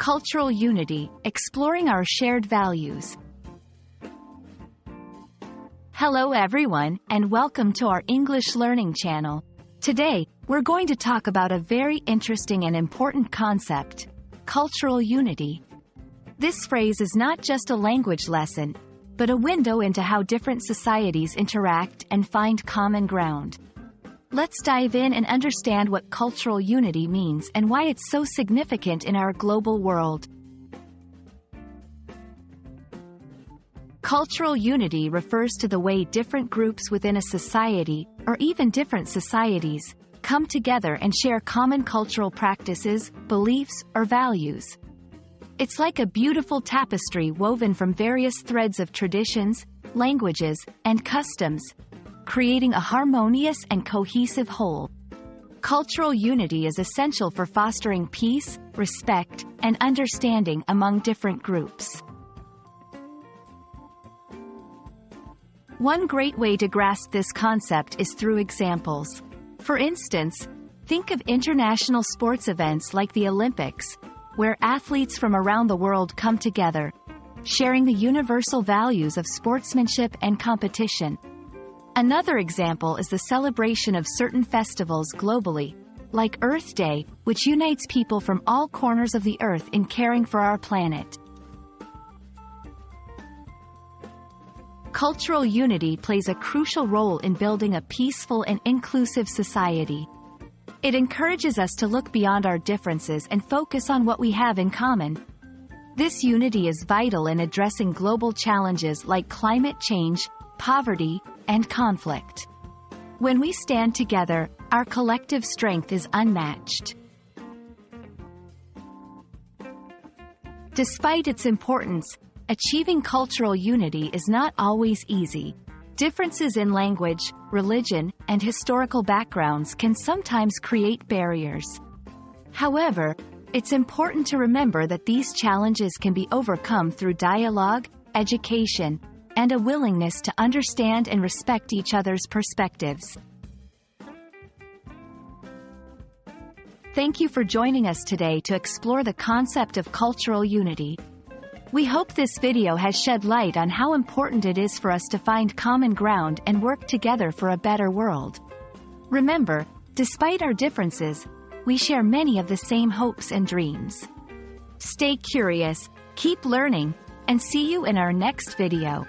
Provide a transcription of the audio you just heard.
Cultural unity, exploring our shared values. Hello everyone, and welcome to our English learning channel. Today, we're going to talk about a very interesting and important concept: cultural unity. This phrase is not just a language lesson, but a window into how different societies interact and find common ground. Let's dive in and understand what cultural unity means and why it's so significant in our global world. Cultural unity refers to the way different groups within a society, or even different societies, come together and share common cultural practices, beliefs, or values. It's like a beautiful tapestry woven from various threads of traditions, languages, and customs, creating a harmonious and cohesive whole. Cultural unity is essential for fostering peace, respect, and understanding among different groups. One great way to grasp this concept is through examples. For instance, think of international sports events like the Olympics, where athletes from around the world come together, sharing the universal values of sportsmanship and competition. Another example is the celebration of certain festivals globally, like Earth Day, which unites people from all corners of the Earth in caring for our planet. Cultural unity plays a crucial role in building a peaceful and inclusive society. It encourages us to look beyond our differences and focus on what we have in common. This unity is vital in addressing global challenges like climate change, poverty, and conflict. When we stand together, our collective strength is unmatched. Despite its importance, achieving cultural unity is not always easy. Differences in language, religion, and historical backgrounds can sometimes create barriers. However, it's important to remember that these challenges can be overcome through dialogue, education, and a willingness to understand and respect each other's perspectives. Thank you for joining us today to explore the concept of cultural unity. We hope this video has shed light on how important it is for us to find common ground and work together for a better world. Remember, despite our differences, we share many of the same hopes and dreams. Stay curious, keep learning, and see you in our next video.